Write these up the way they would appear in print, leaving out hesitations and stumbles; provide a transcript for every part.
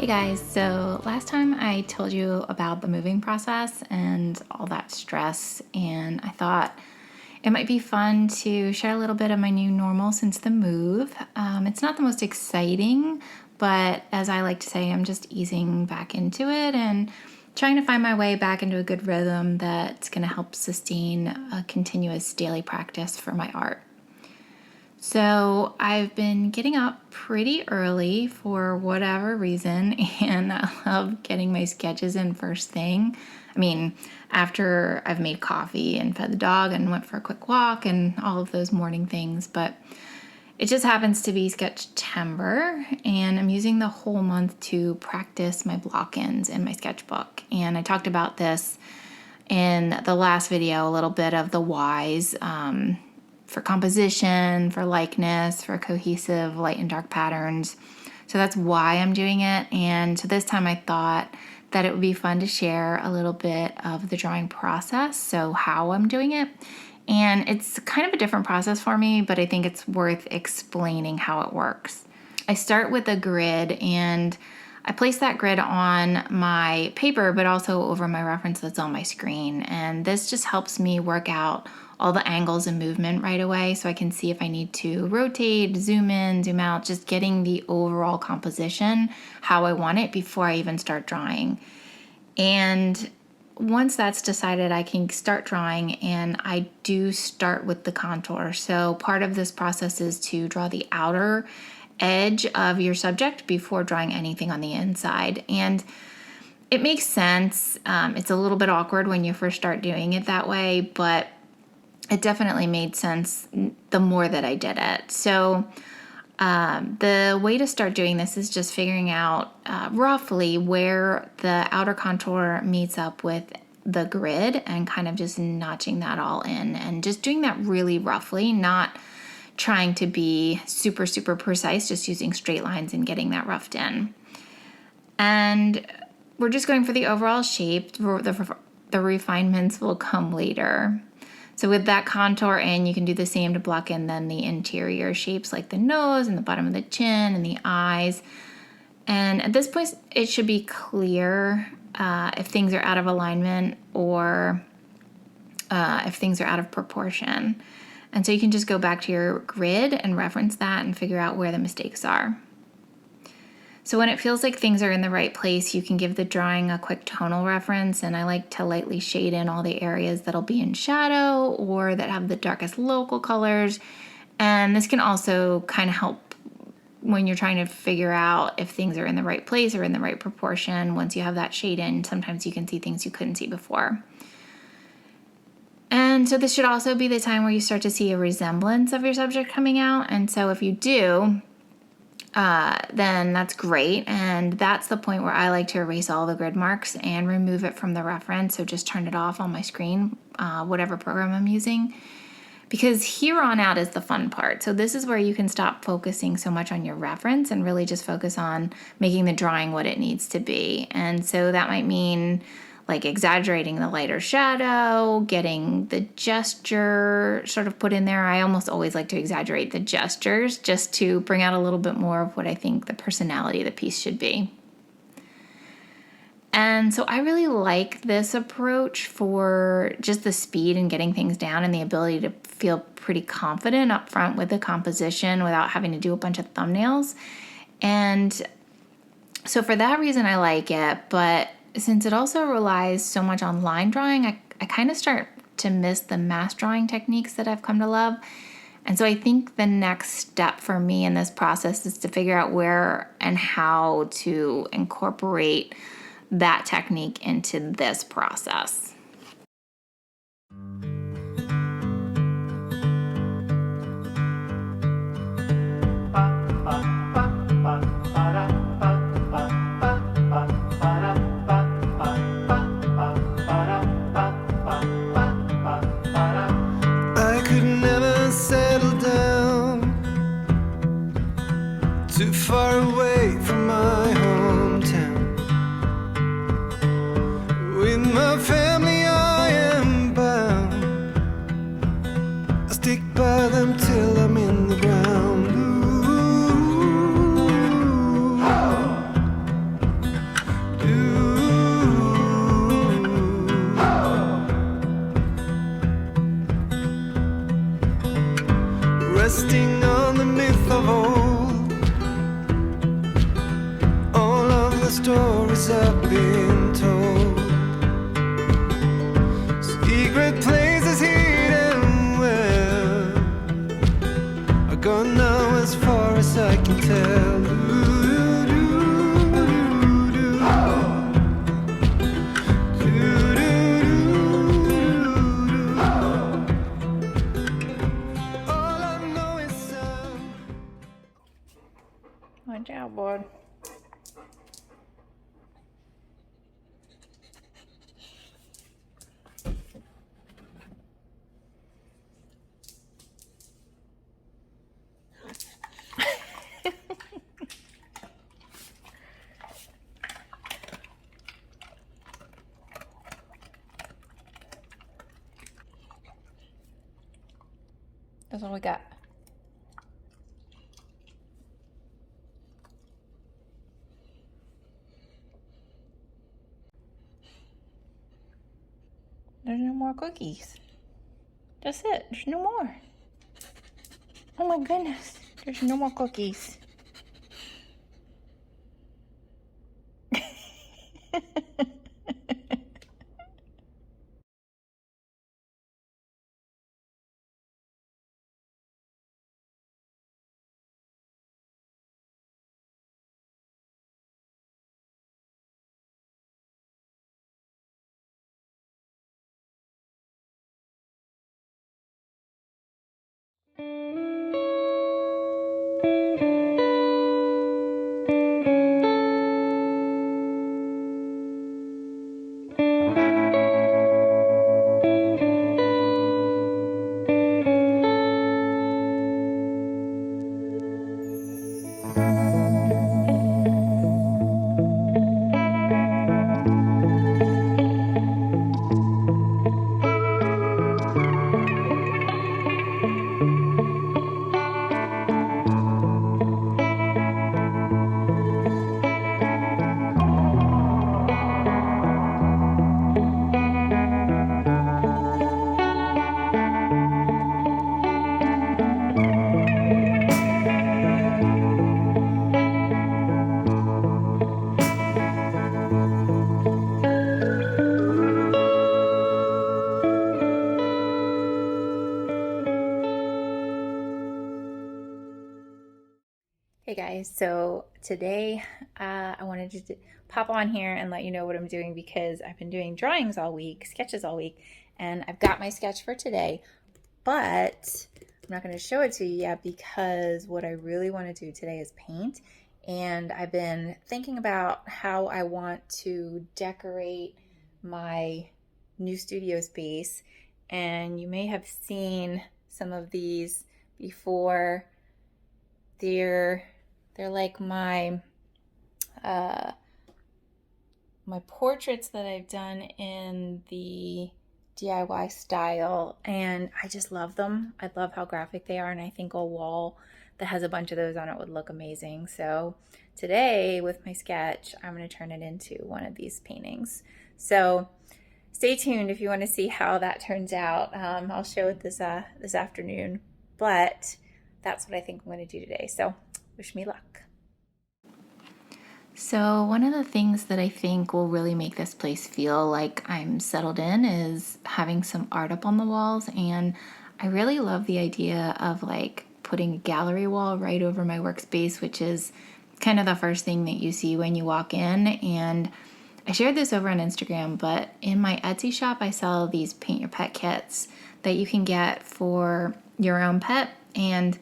Hey guys, so last time I told you about the moving process and all that stress, and I thought it might be fun to share a little bit of my new normal since the move. It's not the most exciting, but as I like to say, I'm just easing back into it and trying to find my way back into a good rhythm that's going to help sustain a continuous daily practice for my art. So I've been getting up pretty early for whatever reason, and I love getting my sketches in first thing. I mean, after I've made coffee and fed the dog and went for a quick walk and all of those morning things, but it just happens to be Sketchtember, and I'm using the whole month to practice my block-ins in my sketchbook. And I talked about this in the last video, a little bit of the whys, for composition, for likeness, for cohesive light and dark patterns. So that's why I'm doing it. And so this time I thought that it would be fun to share a little bit of the drawing process, so how I'm doing it. And it's kind of a different process for me, but I think it's worth explaining how it works. I start with a grid, and I place that grid on my paper, but also over my reference that's on my screen. And this just helps me work out all the angles and movement right away, so I can see if I need to rotate, zoom in, zoom out, just getting the overall composition, how I want it before I even start drawing. And once that's decided, I can start drawing, and I do start with the contour. So part of this process is to draw the outer edge of your subject before drawing anything on the inside. And it makes sense. It's a little bit awkward when you first start doing it that way, but it definitely made sense the more that I did it. So the way to start doing this is just figuring out roughly where the outer contour meets up with the grid and kind of just notching that all in and just doing that really roughly, not trying to be super, super precise, just using straight lines and getting that roughed in. And we're just going for the overall shape. The refinements will come later. So with that contour in, you can do the same to block in then the interior shapes like the nose and the bottom of the chin and the eyes. And at this point, it should be clear if things are out of alignment or if things are out of proportion. And so you can just go back to your grid and reference that and figure out where the mistakes are. So when it feels like things are in the right place, you can give the drawing a quick tonal reference, and I like to lightly shade in all the areas that'll be in shadow or that have the darkest local colors. And this can also kind of help when you're trying to figure out if things are in the right place or in the right proportion. Once you have that shade in, sometimes you can see things you couldn't see before. And so this should also be the time where you start to see a resemblance of your subject coming out. And so if you do, then that's great. And that's the point where I like to erase all the grid marks and remove it from the reference. So just turn it off on my screen, whatever program I'm using, because here on out is the fun part. So this is where you can stop focusing so much on your reference and really just focus on making the drawing what it needs to be. And so that might mean like exaggerating the lighter shadow, getting the gesture sort of put in there. I almost always like to exaggerate the gestures just to bring out a little bit more of what I think the personality of the piece should be. And so I really like this approach for just the speed and getting things down and the ability to feel pretty confident up front with the composition without having to do a bunch of thumbnails. And so for that reason, I like it, but since it also relies so much on line drawing, I kind of start to miss the mass drawing techniques that I've come to love. And so I think the next step for me in this process is to figure out where and how to incorporate that technique into this process. Too far away from my hometown. With my family I am bound. I stick by them till I'm in the ground. Ooh. resting on the myth of old. All of the stories I've been told. Secret places hidden where are gone now as far as I can tell. All I know is Watch out, boy. That's all we got. There's no more cookies. That's it. There's no more. Oh my goodness. There's no more cookies. Hey guys, so today I wanted to pop on here and let you know what I'm doing because I've been doing drawings all week, sketches all week, and I've got my sketch for today, but I'm not going to show it to you yet because what I really want to do today is paint. And I've been thinking about how I want to decorate my new studio space, and you may have seen some of these before. They're like my my portraits that I've done in the DIY style, and I just love them. I love how graphic they are, and I think a wall that has a bunch of those on it would look amazing. So today with my sketch, I'm going to turn it into one of these paintings. So stay tuned if you want to see how that turns out. I'll show it this afternoon, but that's what I think I'm going to do today. So wish me luck. So one of the things that I think will really make this place feel like I'm settled in is having some art up on the walls. And I really love the idea of like putting a gallery wall right over my workspace, which is kind of the first thing that you see when you walk in. And I shared this over on Instagram, but in my Etsy shop, I sell these paint your pet kits that you can get for your own pet. And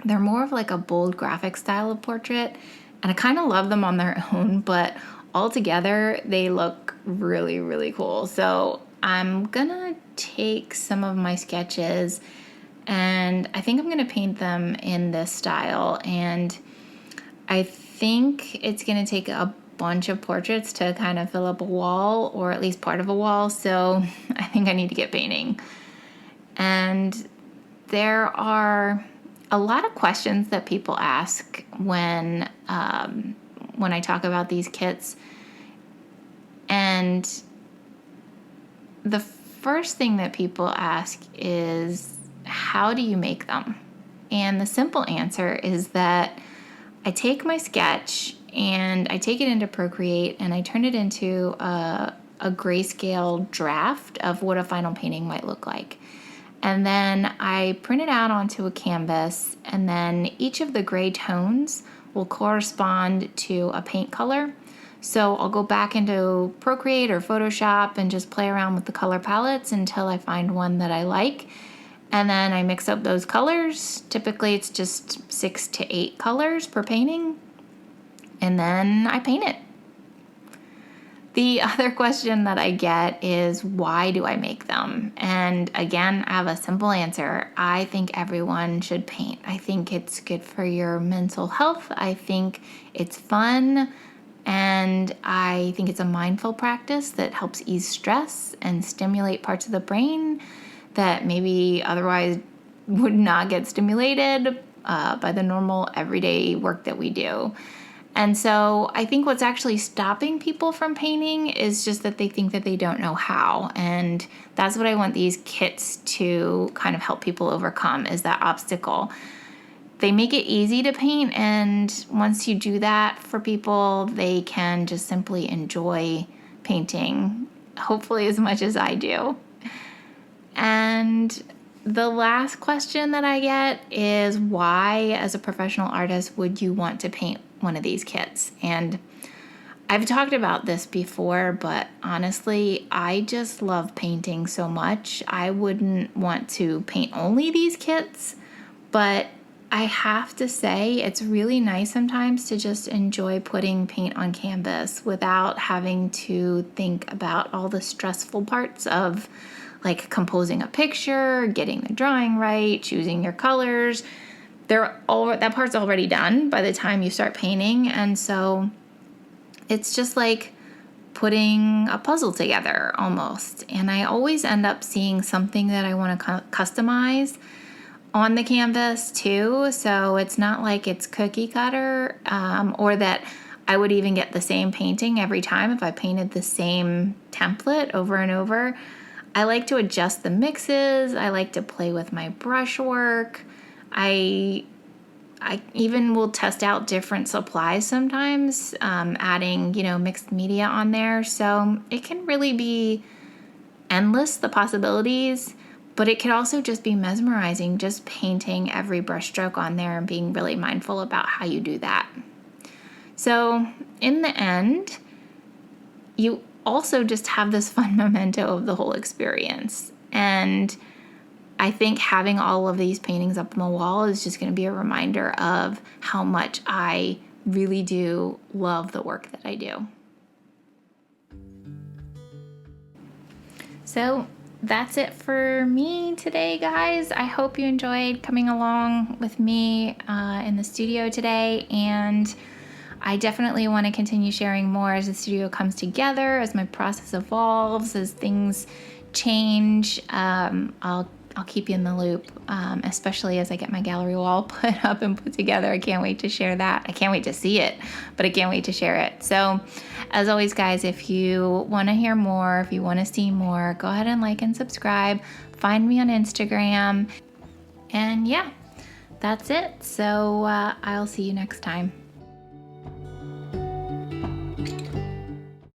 they're more of like a bold graphic style of portrait. And I kind of love them on their own, but all together they look really, really cool. So I'm gonna take some of my sketches and I think I'm gonna paint them in this style. And I think it's gonna take a bunch of portraits to kind of fill up a wall, or at least part of a wall. So I think I need to get painting. And there are a lot of questions that people ask when I talk about these kits. And the first thing that people ask is, how do you make them? And the simple answer is that I take my sketch and I take it into Procreate and I turn it into a grayscale draft of what a final painting might look like. And then I print it out onto a canvas, and then each of the gray tones will correspond to a paint color. So I'll go back into Procreate or Photoshop and just play around with the color palettes until I find one that I like. And then I mix up those colors. Typically it's just 6 to 8 colors per painting. And then I paint it. The other question that I get is, why do I make them? And again, I have a simple answer. I think everyone should paint. I think it's good for your mental health. I think it's fun. And I think it's a mindful practice that helps ease stress and stimulate parts of the brain that maybe otherwise would not get stimulated by the normal everyday work that we do. And so I think what's actually stopping people from painting is just that they think that they don't know how. And that's what I want these kits to kind of help people overcome, is that obstacle. They make it easy to paint, and once you do that for people, they can just simply enjoy painting, hopefully as much as I do. And the last question that I get is, why, as a professional artist, would you want to paint one of these kits? And I've talked about this before, but honestly, I just love painting so much. I wouldn't want to paint only these kits, but I have to say it's really nice sometimes to just enjoy putting paint on canvas without having to think about all the stressful parts of like composing a picture, getting the drawing right, choosing your colors. That part's already done by the time you start painting, and so it's just like putting a puzzle together almost. And I always end up seeing something that I want to customize on the canvas too, so it's not like it's cookie cutter, or that I would even get the same painting every time if I painted the same template over and over. I like to adjust the mixes. I like to play with my brushwork. I even will test out different supplies sometimes, adding, mixed media on there. So it can really be endless, the possibilities, but it can also just be mesmerizing, just painting every brushstroke on there and being really mindful about how you do that. So in the end, you also just have this fun memento of the whole experience. And I think having all of these paintings up on the wall is just going to be a reminder of how much I really do love the work that I do. So that's it for me today, guys. I hope you enjoyed coming along with me in the studio today, and I definitely want to continue sharing more as the studio comes together, as my process evolves, as things change. I'll keep you in the loop, especially as I get my gallery wall put up and put together. I can't wait to share that. I can't wait to see it, but I can't wait to share it. So as always, guys, if you want to hear more, if you want to see more, go ahead and like and subscribe. Find me on Instagram. And yeah, that's it. So I'll see you next time.